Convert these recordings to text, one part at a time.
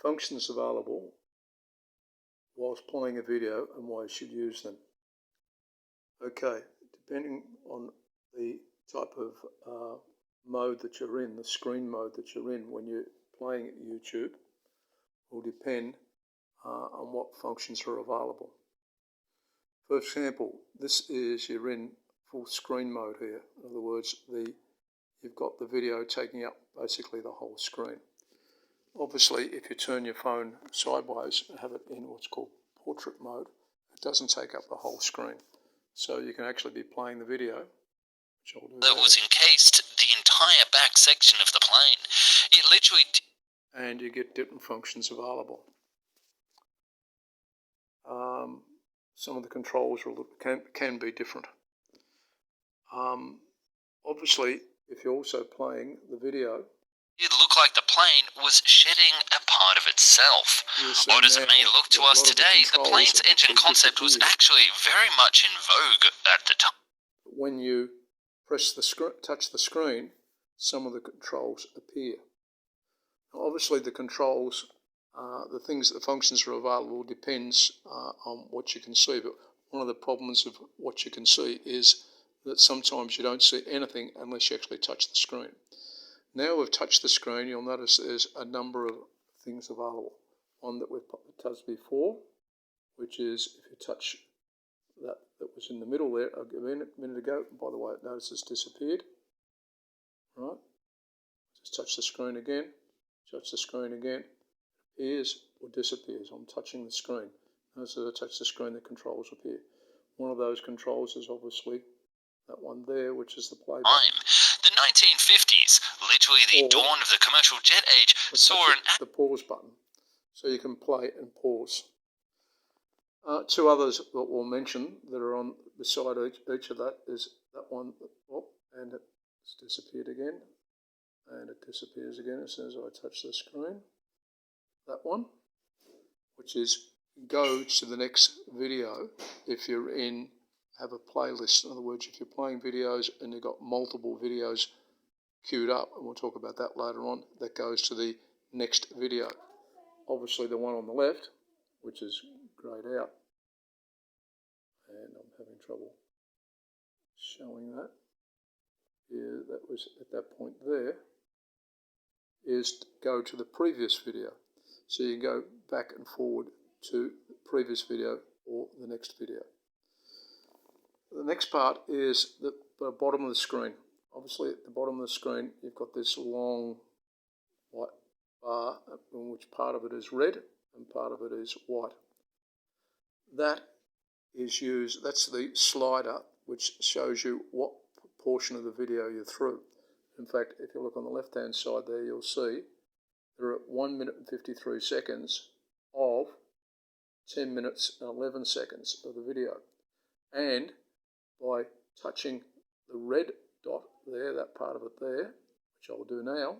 functions available whilst playing a video and why you should use them. Okay, depending on the type of mode that you're in, the screen mode that you're in when you're playing YouTube, will depend on what functions are available. For example, this is you're in full screen mode here. In other words, you've got the video taking up basically the whole screen. Obviously, if you turn your phone sideways and have it in what's called portrait mode, it doesn't take up the whole screen. So you can actually be playing the video, which I'll do. That was encased the entire back section of the plane. It literally... And you get different functions available. Some of the controls can be different. Obviously, if you're also playing the video, it looked like the plane was shedding a part of itself. Odd as it may look to us today, the plane's engine concept was actually very much in vogue at the time. When you touch the screen, some of the controls appear. Now, obviously, the controls, the functions are available depends on what you can see. But one of the problems of what you can see is that sometimes you don't see anything unless you actually touch the screen. Now we've touched the screen, you'll notice there's a number of things available. One that we've touched before, which is if you touch that was in the middle there a minute ago. By the way, notice it's disappeared. Right? Just touch the screen again. Touch the screen again. It appears or disappears. I'm touching the screen. Notice as I touch the screen, the controls appear. One of those controls is obviously that one there, which is the play button. The 1950s, literally the dawn of the commercial jet age, saw the pause button, so you can play and pause. Two others that we'll mention that are on beside each of that is that one, and it's disappeared again, and it disappears again as soon as I touch the screen. That one, which is go to the next video if you're in. Have a playlist. In other words, if you're playing videos and you've got multiple videos queued up, and we'll talk about that later on, that goes to the next video. Obviously the one on the left, which is grayed out, and I'm having trouble showing that. Yeah, that was at that point there, is to go to the previous video. So you can go back and forward to the previous video or the next video. The next part is the bottom of the screen. Obviously, at the bottom of the screen, you've got this long white bar, in which part of it is red and part of it is white. That is used, that's the slider, which shows you what portion of the video you're through. In fact, if you look on the left-hand side there, you'll see there are 1 minute and 53 seconds of 10 minutes and 11 seconds of the video. And by touching the red dot there, that part of it there, which I'll do now,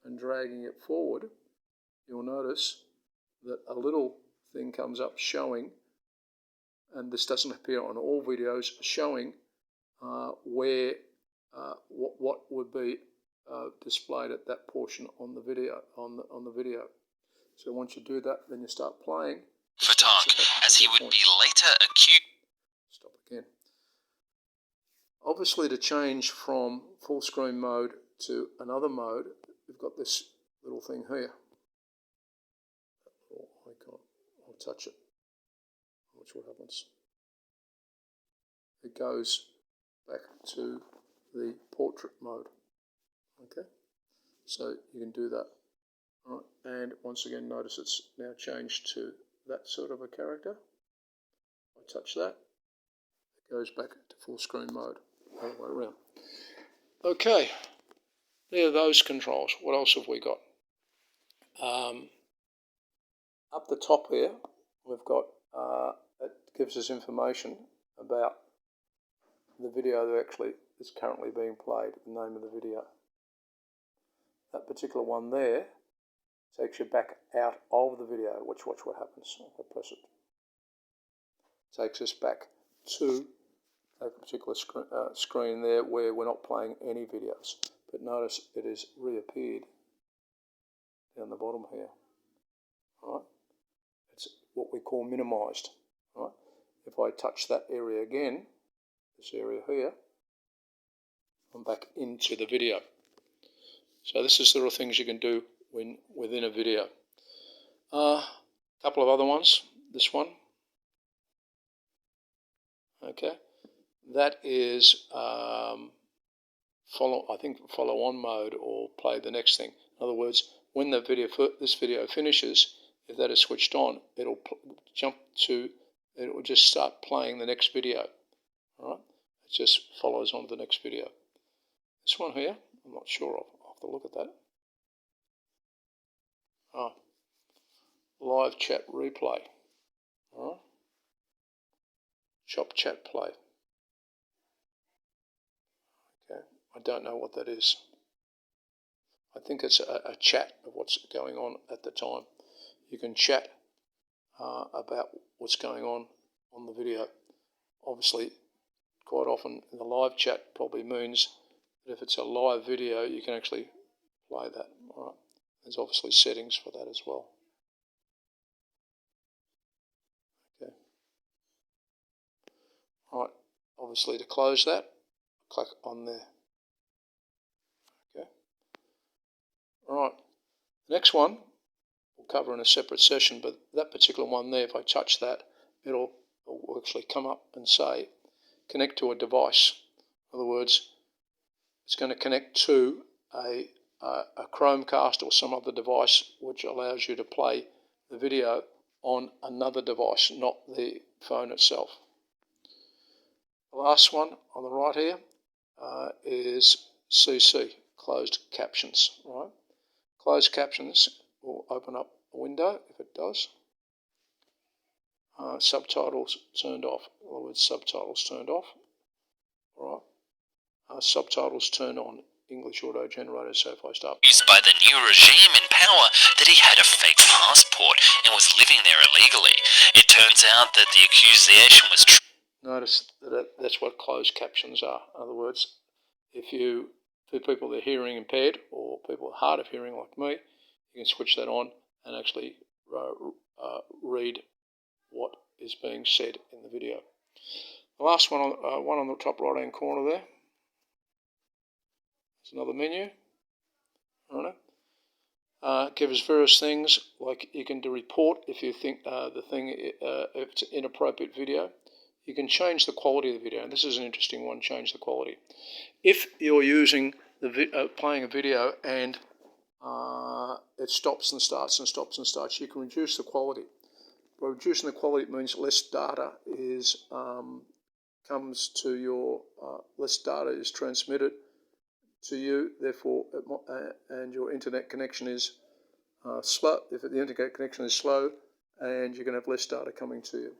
and dragging it forward, you'll notice that a little thing comes up showing, and this doesn't appear on all videos, showing where what would be displayed at that portion on the video. On the video. So once you do that, then you start playing. For talk, as he would be later accused. Stop again. Obviously, to change from full screen mode to another mode, we've got this little thing here. Little icon. I'll touch it. Watch what happens. It goes back to the portrait mode. Okay, so you can do that. All right, and once again, notice it's now changed to that sort of a character. I touch that. It goes back to full screen mode. All the way around. Okay, there are those controls. What else have we got? Up the top here, we've got, it gives us information about the video that actually is currently being played, the name of the video. That particular one there takes you back out of the video. Watch what happens. If I press it. Takes us back to a particular screen there where we're not playing any videos. But notice it has reappeared down the bottom here. Right? It's what we call minimized. Right? If I touch that area again, this area here, I'm back into the video. So this is the sort of things you can do when within a video. A couple of other ones. This one. Okay. That is follow on mode or play the next thing. In other words, when this video finishes, if that is switched on, it'll just start playing the next video. All right? It just follows on to the next video. This one here, I'm not sure of. I'll have to look at that. Live chat replay. All right. Shop chat play. Okay. I don't know what that is. I think it's a chat of what's going on at the time. You can chat about what's going on the video. Obviously, quite often in the live chat probably means that if it's a live video, you can actually play that. All right. There's obviously settings for that as well. Okay. All right. Obviously, to close that, click on there. Okay. All right. The next one we'll cover in a separate session, but that particular one there, if I touch that, it'll actually come up and say connect to a device. In other words, it's going to connect to a Chromecast or some other device which allows you to play the video on another device, not the phone itself. The last one on the right here is CC, closed captions. Right? Closed captions will open up a window if it does. Subtitles turned off. In other words, subtitles turned off. All right. Subtitles turned on. English auto generator. So if I start used by the new regime in power that he had a fake passport and was living there illegally. It turns out that the accusation was true. Notice that that's what closed captions are. In other words, for people that are hearing impaired or people hard of hearing like me, you can switch that on and actually read what is being said in the video. The last one on the top right hand corner there. There's another menu. All right. Gives various things like you can do report if you think if it's an inappropriate video. You can change the quality of the video, and this is an interesting one. Change the quality. If you're using playing a video and it stops and starts and stops and starts, you can reduce the quality. By reducing the quality, it means less data is less data is transmitted to you. Therefore, and your internet connection is slow. If the internet connection is slow, and you're going to have less data coming to you.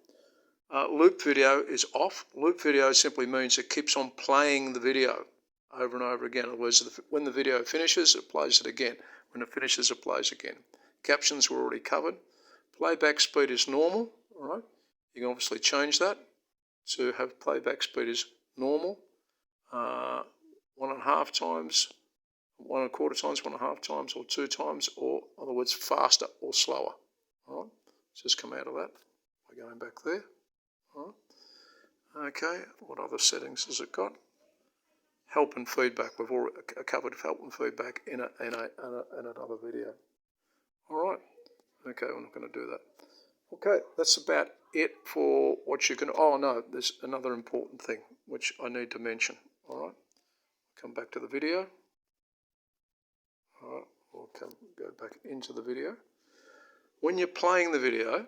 Loop video is off. Loop video simply means it keeps on playing the video over and over again. In other words, when the video finishes, it plays it again. When it finishes, it plays again. Captions were already covered. Playback speed is normal. All right. You can obviously change that to have playback speed is normal. 1.5 times, 1.25 times, 1.5 times, or 2 times, or in other words, faster or slower. All right. Let's just come out of that by going back there. All right. Okay. What other settings has it got? Help and feedback. We've already covered help and feedback in another video. All right. Okay, we're not going to do that. Okay, that's about it for what you can... Oh, no, there's another important thing which I need to mention. All right. Come back to the video. All right. We'll go back into the video. When you're playing the video,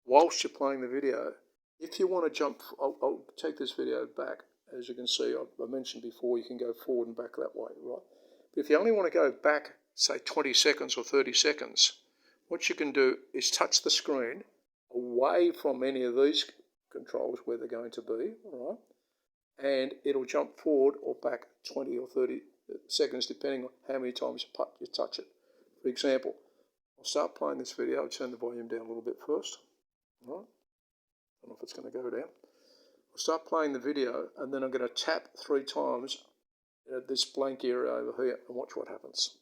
whilst you're playing the video, if you want to jump... I'll take this video back. As you can see, I mentioned before, you can go forward and back that way, right? But if you only want to go back, say, 20 seconds or 30 seconds, what you can do is touch the screen away from any of these controls where they're going to be, all right? And it'll jump forward or back 20 or 30 seconds, depending on how many times you touch it. For example, I'll start playing this video. I'll turn the volume down a little bit first, all right? I don't know if it's going to go down. I'll start playing the video, and then I'm going to tap 3 times at this blank area over here and watch what happens.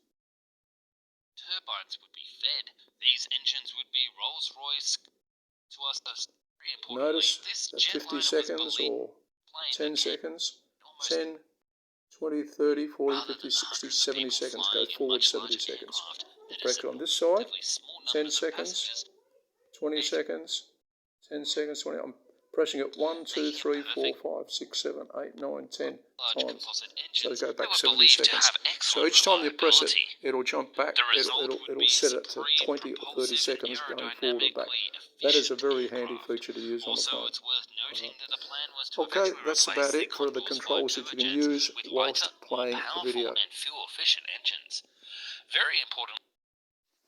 turbines would be fed. These engines would be Rolls-Royce to us. Very importantly, Notice this that 50 jetliner was seconds believed or plane 10 that seconds, almost 10, 20, 30, 40, rather 50, than 60, hundreds of 70 people seconds, flying goes in forward much 70 larger seconds. aircraft The that pressure on assemble this side, relatively small 10 numbers of seconds, passengers, 20 seconds, 10 seconds, 20. I'm pressing it 1, 2, making a 3, 4, perfect 5, 6, 7, 8, 9, 10 large times. composite So engines go that back were 70 believed to seconds. have So excellent each time you press it, reliability. it'll jump back. The result would It'll be set it to supreme 20 or 30 propulsive seconds and going forward or back. aerodynamically That is a efficient very handy aircraft. feature to use on the Also, phone. it's worth noting that the plan was to Okay, eventually that's replace about the it for the Condor's controls five that you can turbojets use with whilst lighter, more playing a powerful video. and fuel-efficient engines. Very important